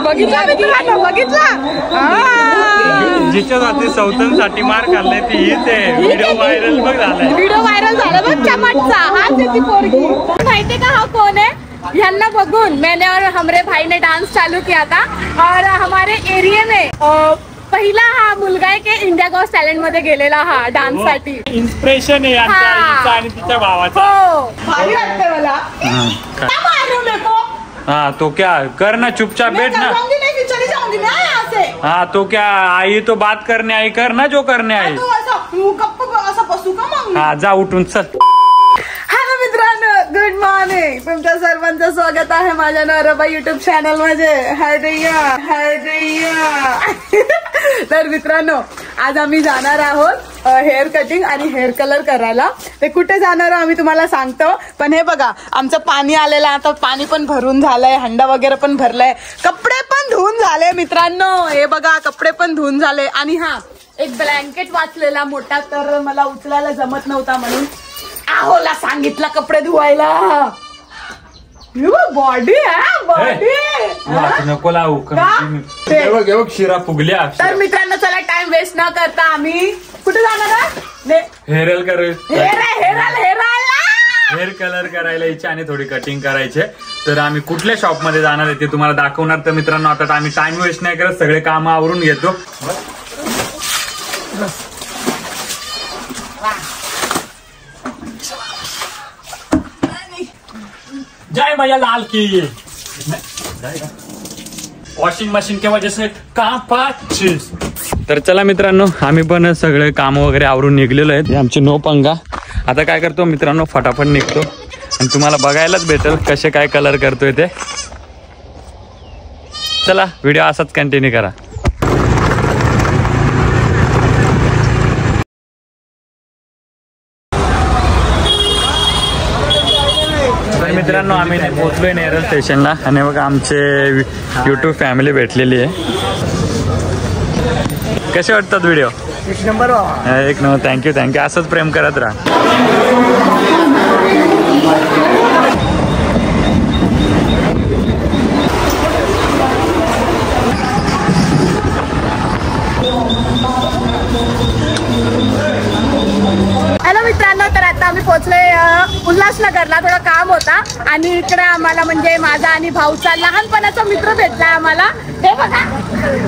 बघितला जिच्या जाती सौतनसाठी मार खाल्ले ती हीच आहे. व्हिडिओ व्हायरल बघ झालाय. व्हिडिओ व्हायरल झाला बघ चमटचा. हाच आहे ती पोरगी. माहितीये का हा कोण आहे? ह्यांना बघून मैंने और हमारे भाई ने डांस चालू किया था और हमारे एरिया में पहिला हा मुलगा आहे की इंडिया गॉट टॅलेंट मध्ये गेलेला हा डान्स साठी. इन्स्पिरेशन आहे यांचा आणि तिच्या भावाचा. हो भारी वाटतंय मला. हाँ तो क्या करना चुपचाप बैठ ना. हाँ तो क्या आई तो बात करने आई करना जो करने आई. हाँ जा उठून चल. हॅलो मित्रांनो गुड मॉर्निंग. तुमच्या सर्वांचं स्वागत आहे माझ्या नवरबा युट्यूब चॅनल मध्ये. तर मित्रांनो आज आम्ही जाणार आहोत हेअर कटिंग आणि हेअर कलर करायला. ते कुठे जाणार आहोत आम्ही तुम्हाला सांगतो. पण हे बघा आमचं पाणी आलेलं आता. पाणी पण भरून झालंय, हंडा वगैरे पण भरलाय, कपडे पण धुवून झाले मित्रांनो. हे बघा कपडे पण धुवून झाले. आणि हा एक ब्लँकेट वाचलेला मोठा तर मला उचलायला जमत नव्हता म्हणून आहोला सांगितलं कपडे धुवायला. बॉडी नको लावू. शिरा फुगल्या. तर मित्रांनो चला टाइम वेस्ट न करता आम्ही कुठे जाणार? हेअर कलर करायला इच्छा आणि थोडी कटिंग करायचे. तर आम्ही कुठल्या शॉप मध्ये जाणार आहे ते तुम्हाला दाखवणार. तर मित्रांनो आता आम्ही टाइम वेस्ट नाही करत, सगळे काम आवरून घेतो. जय मैया लाल की. वॉशिंग मशीन के वजह से कापाचीस. तर चला मित्रांनो आम्ही पण सगळे काम वगैरे आवरून निघलेलो आहेत. आमची नो पंगा. आता काय करतो मित्रांनो फटाफट निघतो आणि तुम्हाला बघायलाच भेटेल कसे काय कलर करतोय ते. चला व्हिडिओ असाच कंटिन्यू करा. मित्रांनो आम्ही पोहोचलोय नेरळ स्टेशनला आणि बघा आमचे युट्यूब फॅमिली भेटलेली आहे. कसे वाटतात व्हिडिओ? एक नंबर. थँक्यू. असंच प्रेम करत राहा. हॅलो मित्रांनो तर आता आम्ही पोहोचलोय उल्हासनगरला. थोडं काम होता आणि इकडे आम्हाला म्हणजे माझा आणि भाऊचा लहानपणाचा मित्र भेटलाय आम्हाला. हे बघा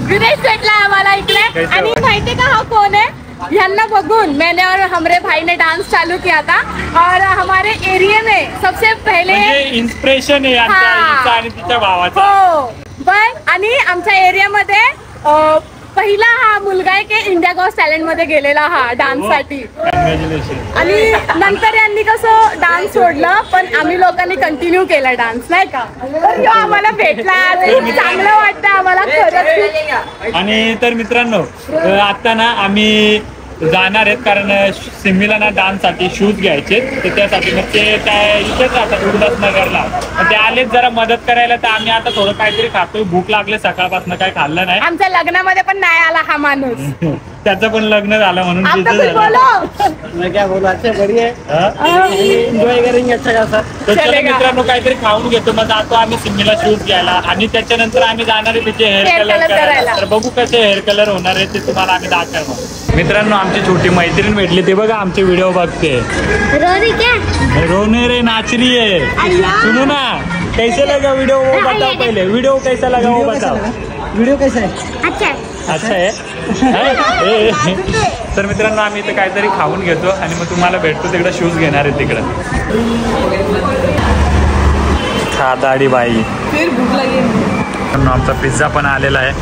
विनेश भेटलाय आम्हाला इकडे. आणि माहितीये का हा कोण आहे? ह्यांना बघून मैंने और हमारे भाई ने डांस चालू किया था और हमारे एरिया में सबसे पहले इन्स्पिरेशन आहे यांचा आणि तिच्या भावाचा. हो पण आणि आमच्या एरियामध्ये पहिला हा मुलगा आहे की इंडिया गॉट टॅलेंट मध्ये गेलेला हा डान्स साठी. आणि नंतर यांनी कसं डान्स सोडलं पण आम्ही लोकांनी कंटिन्यू केला डान्स नाही का. तर आम्हाला भेटला चांगलं वाटतं आम्हाला खरंच. आणि तर मित्रांनो आता ना आम्ही जाणार आहेत कारण सिम्मीला ना डान्स साठी शूज घ्यायचे. तर त्यासाठी मग ते काय इथेच राहतात उल्हासनगरला. ते आलेच जरा मदत करायला. तर आम्ही आता थोडं काहीतरी खातोय. भूक लागले सकाळपासून काही खाल्लं नाही. आमच्या लग्नामध्ये पण नाही आला हा माणूस. त्याचं पण लग्न झालं म्हणून मित्रांनो काहीतरी खाऊन घेतो. मग जातो आम्ही सिम्मीला शूज घ्यायला आणि त्याच्यानंतर आम्ही जाणार आहे तिचे हेअर कलर करायला. तर बघू कसे हेअर कलर होणार आहे ते तुम्हाला आम्ही दाखवणार. मित्रांनो आमची छोटी मैत्रीण भेटली. ते बघा आमचे व्हिडिओ बघते. रोने रे नाचरी है. सुनो ना कैसे लगा वीडियो वो बताओ. पहले वीडियो कैसा लगा वो बताओ. व्हिडिओ कैसा आहे? अच्छा आहे. तर मित्रांनो आम्ही इथे काहीतरी खाऊन घेतो आणि मग तुम्हाला भेटतो तिकडे शूज घेणार आहे तिकडं. खादाडी बाई. आमचा पिझ्झा पण आलेला आहे.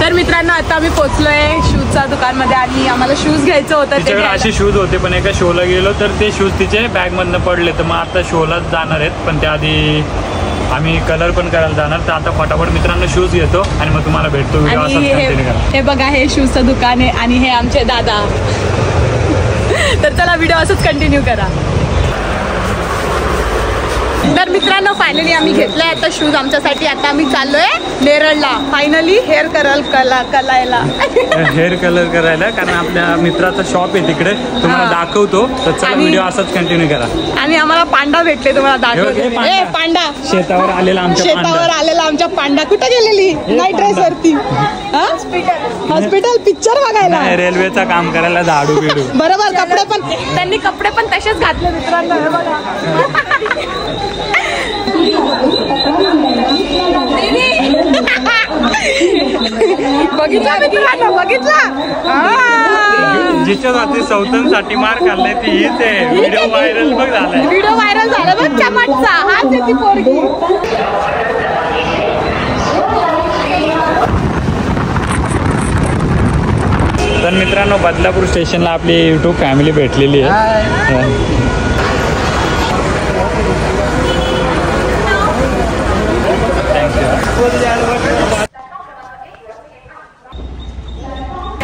तर मित्रांनो आता आम्ही पोहोचलोय शूजच्या दुकानमध्ये आणि आम्हाला शूज घ्यायचं होतं. तिच्याकडे असे शूज होते पण एका शोला गेलो तर ते शूज तिचे बॅग मधनं पडले. तर मग आता शोलाच जाणार आहेत पण त्याआधी आम्ही कलर पण करायला जाणार. तर आता फटाफट मित्रांनो शूज घेतो आणि मग तुम्हाला भेटतो. हे बघा हे शूजचं दुकान आहे आणि हे आमचे दादा. तर चला व्हिडिओ असंच कंटिन्यू करा. तर मित्रांनो फायनली आम्ही घेतलाय आता शूज आमच्यासाठी. आता आम्ही चाललोय नेरळला फायनली हेअर करायला हेअर कलर करायला, कारण आपल्या मित्राचा शॉप आहे तिकडे, तुम्हाला दाखवतो. तर चला व्हिडिओ असाच कंटिन्यू करा. आणि आम्हाला पांडा भेटले, तुम्हाला दाखवतो. पांडा शेतावर आलेला आमच्या पांडा कुठे गेलेली? नाईट ड्रेस वरती हॉस्पिटल पिक्चर बघायला, रेल्वेचा काम करायला झाडू बिडू. बरोबर. कपडे पण त्यांनी कपडे पण तसेच घातले मित्रांनो. हे बघा बघितला मित्रांनो, बघितला. जिच्यासाठी सौतनसाठी मार खाल्लाय ती हीच आहे. व्हिडिओ व्हायरल बघ झालाय. व्हिडिओ व्हायरल झाला बघ चमटचा. हाच आहे ती पोरगी. तर मित्रांनो बदलापूर स्टेशनला आपली युट्यूब फॅमिली भेटलेली आहे.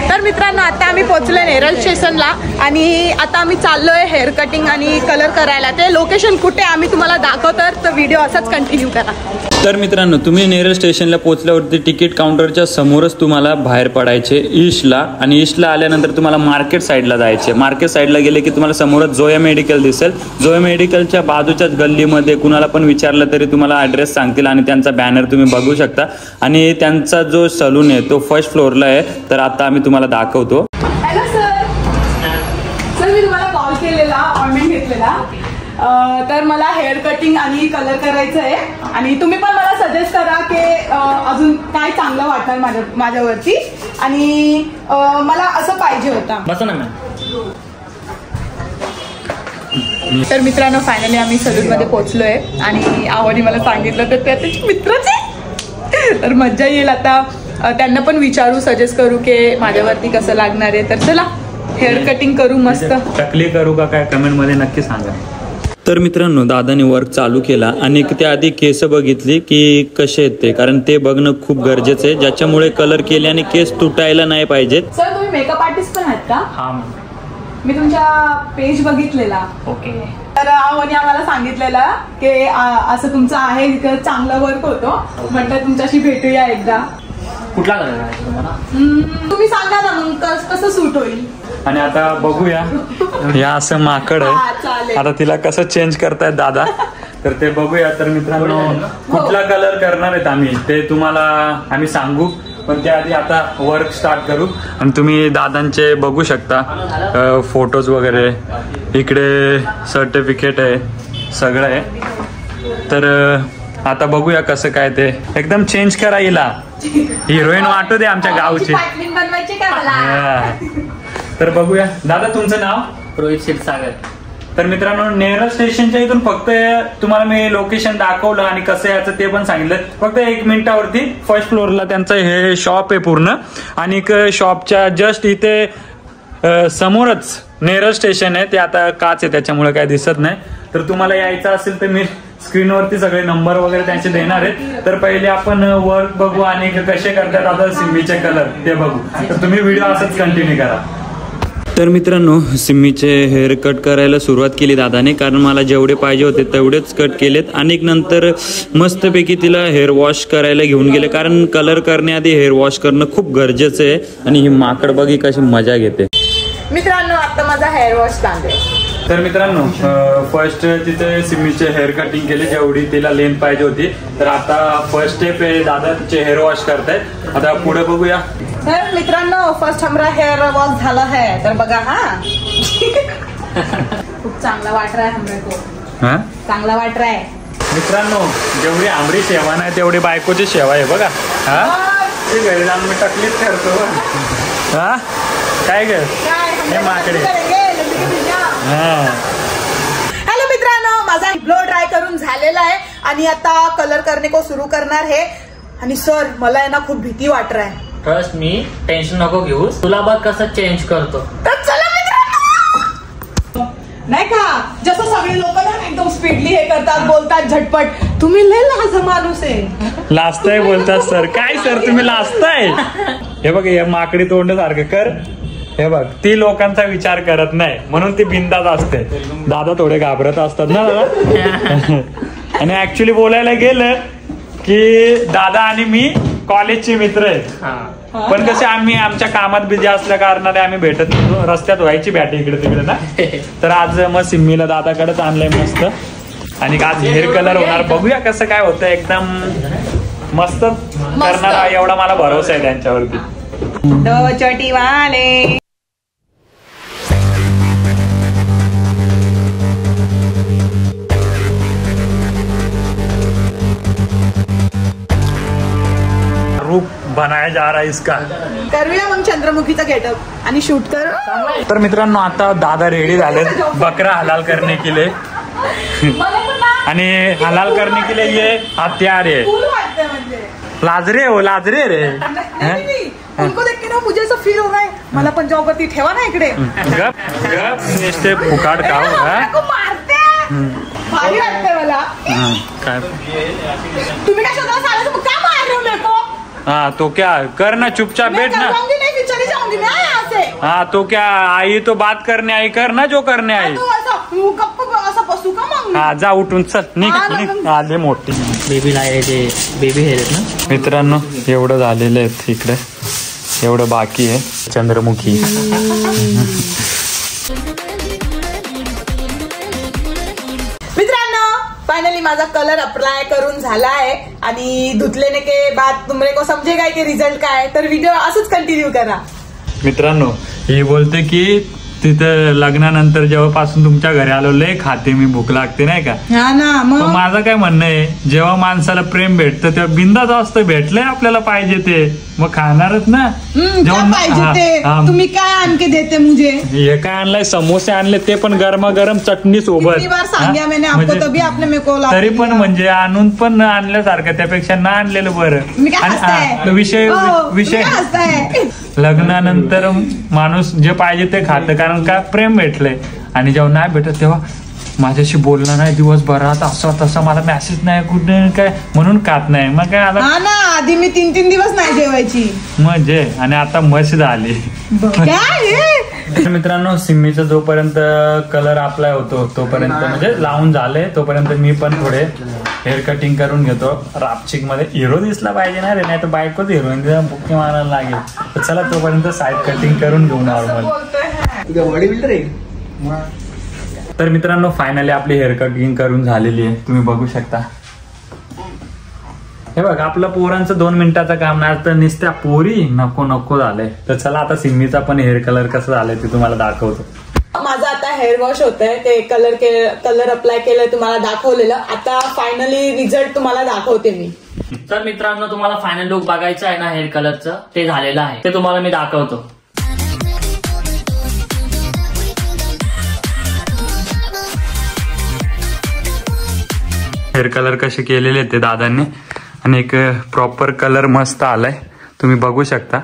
तर मित्रांनो आता आम्ही पोहोचलोय नेरळ स्टेशनला आणि आता आम्ही चाललोय हेअर कटिंग आणि कलर करायला. ते लोकेशन कुठे आम्ही तुम्हाला दाखवतो, तर व्हिडिओ असाच कंटिन्यू करा. तर मित्रांनो तुम्ही नेरळ स्टेशनला पोहोचल्यावरती तिकीट काउंटरच्या समोरच तुम्हाला बाहेर पडायचे ईस्टला, आणि ईस्टला आल्यानंतर तुम्हाला मार्केट साईडला जायचे. मार्केट साईडला गेले की तुम्हाला समोरच जोया मेडिकल दिसेल. जोया मेडिकलच्या बाजूच्याच गल्लीमध्ये कुणाला पण विचारलं तरी तुम्हाला ॲड्रेस सांगतील आणि त्यांचा बॅनर तुम्ही बघू शकता. आणि त्यांचा जो सलून आहे तो फर्स्ट फ्लोअरला आहे. तर आता आम्ही तुम्हाला दाखवतो. हॅलो सर, मी तुम्हाला कॉल केलेला, अपॉइंटमेंट घेतलेला. तर मला हेअर कटिंग आणि कलर करायचं आहे आणि तुम्ही पण मला सजेस्ट करा की अजून काय चांगलं वाटणार माझ्यावरती. आणि मला असं पाहिजे होता. बसा ना. तर मित्रांनो फायनली आम्ही सलूनमध्ये पोहोचलोय आणि आवडी मला सांगितलं तर त्या त्याचे मित्रच आहे, तर मज्जा येईल. आता त्यांना पण विचारू, सजेस्ट करू की माझ्यावरती कसं लागणार आहे. तर चला हेअर कटिंग करू मस्त. टकली करू का काय कमेंटमध्ये नक्की सांगा. तर मित्रांनो दादाने वर्क चालू केला आणि त्याआधी केस बघितली की कसे आहेत ते, कारण ते बघणं खूप गरजेचं आहे, ज्याच्यामुळे कलर केल्याने केस तुटायला नाही पाहिजेत. सर तुम्ही मेकअप आर्टिस्ट पण आहेत का? हा, मी तुमच्या पेज बघितलेला. ओके. तर आवनी आम्हाला सांगितलेलं की असं तुमचं आहे, इकडे चांगलं वर्क होतो, म्हटलं तुमच्याशी भेटूया एकदा. कुठला कलर आहे तुम्हाला? तुम्ही सांगा ना मग कसं सूट होईल. आणि आता बघूया. या असं माकड आहे, आता तिला कसं चेंज करतायत दादा, तर ते बघूया. तर मित्रांनो कुठला कलर करणार आहेत आम्ही ते तुम्हाला आम्ही सांगू, पण त्याआधी आता वर्क स्टार्ट करू. आणि तुम्ही दादांचे बघू शकता फोटोज वगैरे, इकडे सर्टिफिकेट आहे, सगळं आहे. तर आता बघूया कसं काय ते एकदम चेंज करा. हिला हिरोईन वाटू दे आमच्या गावची. बनवायची का मला? तर बघूया. दादा तुमचं नाव? रोहित क्षीरसागर. तर मित्रांनो नेरळ स्टेशनच्या इथून फक्त तुम्हाला मी लोकेशन दाखवलं आणि कसं याचं ते पण सांगितलं. फक्त 1 मिनिटावरती फर्स्ट फ्लोअरला त्यांचं हे शॉप आहे पूर्ण. आणि शॉपच्या जस्ट इथे समोरच नेरळ स्टेशन आहे. ते आता काच आहे त्याच्यामुळे काय दिसत नाही. तर तुम्हाला यायचं असेल तर मी स्क्रीनवरती सगळे नंबर वगैरे त्यांचे देणार आहेत. तर पहिले आपण वर्क बघू आणि कसे करतात आता सिम्मीचे कलर ते बघू. तर तुम्ही व्हिडिओ असंच कंटिन्यू करा. तर मित्रांनो सिम्मीचे हेअर कट करायला सुरुवात केली दादाने, कारण मला जेवढे पाहिजे होते तेवढेच कट केलेत. आणि नंतर मस्तपैकी तिला हेअर वॉश करायला घेऊन गेले, कारण कलर करण्याआधी हेअर वॉश करणं खूप गरजेचं आहे. आणि ही माकड बघी कशी मजा घेते. मित्रांनो आता माझा हेअर वॉश चालू आहे. तर मित्रांनो फर्स्ट तिथे सिम्मीचे हेअर कटिंग केले जेवढी तिला लेंथ पाहिजे होती. तर आता फर्स्ट स्टेप आहे, दादा तिचे हेअर वॉश करतायत. आता पुढे बघूया. तर मित्रांनो फर्स्ट हमारा हेअर वॉश झाला है. तर बघा हा खूप चांगला वाट रहा है हमरे को. चांगला वाट रहा है मित्रांनो. जेवढी आमरी सेवा नाही तेवढी बायकोची सेवा आहे बघा. हा ते घरी जाऊन मी टकलीच करतो. हा काय ग हे माकडे. हॅलो मित्रांनो माझा ब्लो ड्राय करून झालेला आहे आणि आता कलर करणे को सुरू करणार है. आणि सर मला आहे ना खूप भीती वाट रहा है. ट्रस्ट मी, टेन्शन नको घेऊ, तुला बघ कसं चेंज करतो. तर चला मित्रांनो. नाही का जसं सगळे लोक ना एकदम स्पीडली हे करतात, बोलतात झटपट. तुम्ही लय लाज माणूस आहे. लाजताय बोलतात सर. काय सर तुम्ही लाजताय. हे बघ या माकडी तोंड सारखं कर. हे बघ ती लोकांचा विचार करत नाही म्हणून ती बिंदास असते. दादा थोडे घाबरत असतात ना दादा. आणि ऍक्च्युली बोलायला गेलं की दादा आणि मी कॉलेजचे मित्र आहेत, पण कसे आम्ही आमच्या कामात बिझी असल्या कारणाने आम्ही भेटत नव्हतो. रस्त्यात व्हायची भेट इकडे तिकडे ना. तर आज मग सिम्मीला दादाकडेच आणलंय मस्त. आणि आज हेअर कलर होणार, बघूया कसं काय होतं. एकदम मस्त करणार एवढा मला भरोसा आहे त्यांच्यावरती. छोटी वाले रूप बनाया जा रहा है इसका. करूया मग चंद्रमुखीचा गेटअप आणि शूट करू. तर मित्रांनो आता दादा रेडी झालेत बकरा हलाल करने के लिए. आणि हलाल करने के लिए ये हथियार है. लाजरे हो लाजरे रे. उनको देख के ना मुझे ऐसा फील हो रहा है मला पण जॉब वरती ठेवा ना इकडे. गप गप फुकाट खाऊ. मारते भारी वाटतंय मला. काय तुम्ही काय शोधायला सांगायचं मग काय मार रहे हो मेरे को. हाँ तो क्या करना चुपचाप बैठ ना. नहीं चली जाऊंगी मैं यहाँ से. हाँ तो क्या आई तो बात करने आई, करना जो करने आई. तू असं गप्प असं बसू का मग. हा जा उठून चल निघ निघ. आले मोठी बेबी लावायचे, बेबी हेअर आहेत ना मित्रांनो. एवढं झालेलं आहे इकडे, एवढं बाकी आहे. चंद्रमुखी फाइनली माझा कलर अप्लाय करून झाला आहे आणि धुतलेने के बाद तुमरे को समजेगा की रिझल्ट काय. तर व्हिडिओ असंच कंटिन्यू करा. मित्रांनो ही बोलते की तिथं लग्नानंतर जेव्हापासून तुमच्या घरी आलो लय खाते मी, भूक लागते नाही का. हा ना पण माझं काय म्हणणं आहे, जेव्हा माणसाला प्रेम भेटतं तेव्हा बिंदास असतं, भेटलंय आपल्याला पाहिजे ते मग खाणारच ना. तुम्ही काय आणखी देते मुझे. हे काय आणलंय, समोसे आणले ते पण गरमागरम चटणी सोबत. तरी पण म्हणजे आणून पण आणल्यासारखं, त्यापेक्षा ना आणलेलं बरं. आणि विषय लग्नानंतर माणूस जे पाहिजे ते खातं, कारण का प्रेम भेटलंय. आणि जेव्हा नाही भेटत तेव्हा माझ्याशी बोलणं नाही दिवसभरात, असं तसं मला मेसेज नाही कुठे काय म्हणून खात नाही. मग काय आता आधी मी 3-3 दिवस नाही जेवायची मजे. आणि आता मस्त झाली. मित्रांनो सिम्मीचा जोपर्यंत कलर अप्लाय होतो तोपर्यंत म्हणजे लावून झाले तोपर्यंत मी पण थोडे हेअर कटिंग करून घेतो. रापचिक मध्ये हिरो दिसला पाहिजे ना रे, नाही तर बायकोच हिरोईन बुक्की मारायला लागेल. तर चला तोपर्यंत साईड कटिंग करून घेऊ नॉर्मल. बॉडी बिल्डर आहे. तर मित्रांनो फायनली आपली हेअर कटिंग करून झालेली आहे, तुम्ही बघू शकता. हे बघ आपलं पोरांचं 2 मिनिटाचं काम नाही तर नुसत्या पोरी नको नको झालंय. तर चला आता सिम्मीचा पण हेअर कलर कसं झालंय ते तुम्हाला दाखवतो. माझं आता हेअर वॉश होतंय, ते कलर अप्लाय केलंय तुम्हाला दाखवलेलं. आता फायनली रिझल्ट तुम्हाला दाखवते मी. तर मित्रांनो तुम्हाला फायनल लुक बघायचं आहे ना हेअर कलरचं, ते झालेलं आहे, ते तुम्हाला मी दाखवतो. हेअर कलर कसे केलेले ते दादांनी आणि एक प्रॉपर कलर मस्त आलाय, तुम्ही बघू शकता.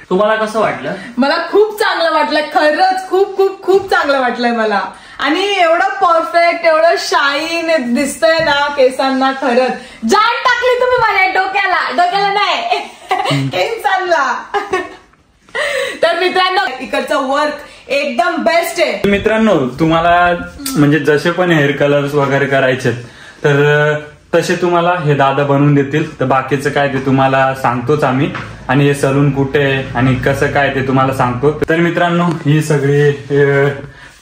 तुम्हाला कसं वाटलं. मला खूप चांगलं वाटलं, खरंच खूप खूप खूप चांगलं वाटलंय मला. आणि एवढं परफेक्ट एवढं शाईन दिसतंय ना केसांना, खरंच जान टाकली तुम्ही मला डोक्याला नाही केसांना. तर मित्रांनो इकडचं वर्क एकदम बेस्ट आहे. मित्रांनो तुम्हाला म्हणजे जसे पण हेअर कलर्स वगैरे करायचे तर तसे तुम्हाला हे दादा बनवून देतील. तर बाकीचं काय ते तुम्हाला सांगतोच आम्ही, आणि हे सलून कुठे आहे आणि कसं काय ते तुम्हाला सांगतो. तर मित्रांनो ही सगळी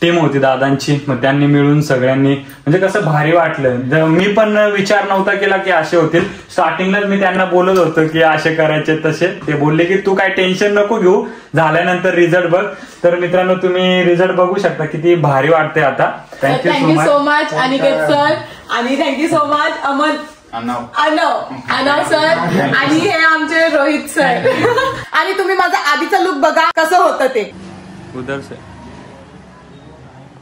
टीम होती दादांची, मग त्यांनी मिळून सगळ्यांनी म्हणजे कसं भारी वाटलं. मी पण विचार नव्हता केला की असे होतील. स्टार्टिंगलाच मी त्यांना बोलत होतो की असे करायचे तसे. ते बोलले की तू काय टेन्शन नको घेऊ, झाल्यानंतर रिझल्ट बघ. तर मित्रांनो तुम्ही रिझल्ट बघू शकता किती भारी वाटते आता. Thank you so much Aniket sir, आणि thank you so much Aman Anav sir, आणि हे आमचे रोहित सर. आणि तुम्ही माझा आधीचा लुक बघा कसं होतं ते उदर से.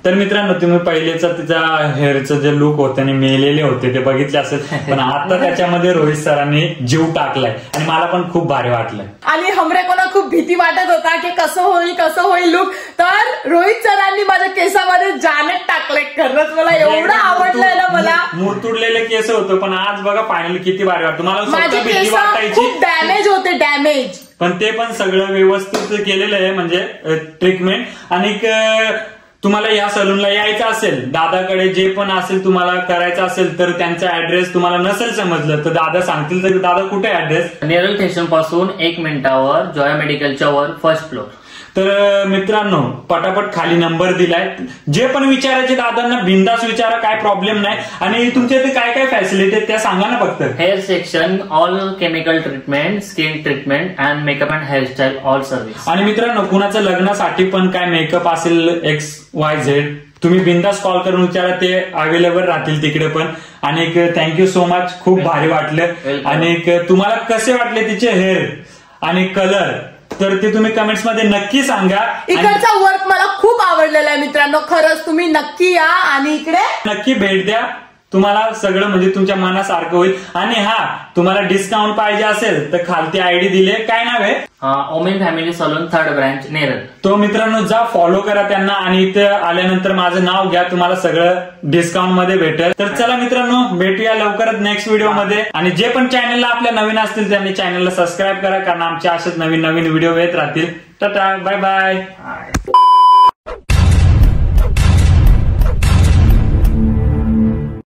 तर मित्रांनो तुम्ही पहिलेचा तिचा हेअरचं जे लुक होते आणि मेलेले होते ते बघितले असेल, पण आता त्याच्यामध्ये रोहित सरांनी जीव टाकलाय आणि मला पण खूप भारी वाटलंय. आणि हमरे कोणा खूप भीती वाटत होता की कसं होईल लुक, तर रोहित सरांनी माझ्या केसामध्ये जानेट टाकलंय. खरंच मला एवढं आवडलंय ना. मला मुरतुडलेले केस होतं पण आज बघा फायनली किती भारी वाटतं. मला माझे भीती केस वाटायची, खूप डॅमेज होते डॅमेज, पण ते पण सगळं व्यवस्थित केलेलं आहे म्हणजे ट्रीटमेंट. आणि तुम्हाला या सलूनला यायचं असेल, दादाकडे जे पण असेल तुम्हाला करायचं असेल तर त्यांचा ऍड्रेस तुम्हाला नसेल समजलं तर दादा सांगतील. तर दादा कुठे ऍड्रेस? नेरळ स्टेशन पासून 1 मिनिटावर जॉया मेडिकलच्या वर फर्स्ट फ्लोर. तर मित्रांनो पटापट खाली नंबर दिलाय. जे पण विचारायचे दादांना बिंदास विचारा, काय प्रॉब्लेम नाही. आणि तुमच्या इथे काय काय फॅसिलिटी आहेत त्या सांगा ना फक्त. Hair section, all chemical treatment, skin treatment and makeup and hairstyle, all service. आणि मित्रांनो कुणाचं लग्नासाठी पण काय मेकअप असेल XYZ तुम्ही बिंदास कॉल करून विचारा, ते अवेलेबल राहतील तिकडे पण. आणि थँक्यू सो मच, खूप भारी वाटलं. आणि तुम्हाला कसे वाटले तिचे हेअर आणि कलर तर ते तुम्ही कमेंट्स मध्ये नक्की सांगा. इकडचा वर्क मला खूप आवडलेला आहे मित्रांनो, खरंच तुम्ही नक्की या आणि इकडे नक्की भेट द्या. तुम्हाला सगळं म्हणजे तुमच्या मनासारखं होईल. आणि हा तुम्हाला डिस्काउंट पाहिजे असेल तर खालती आयडी दिले, काय नाव आहे? Omen family salon 3rd branch Neral. तो मित्रांनो जा फॉलो करा त्यांना आणि इथे आल्यानंतर माझं नाव घ्या, तुम्हाला सगळं डिस्काउंट मध्ये भेटेल. तर चला मित्रांनो भेटूया लवकरच नेक्स्ट व्हिडिओ मध्ये. आणि जे पण चॅनलला आपल्या नवीन असतील त्यांनी चॅनलला सबस्क्राईब करा, कारण आमचे असेच नवीन नवीन व्हिडिओ येत राहतील. Tata, bye bye.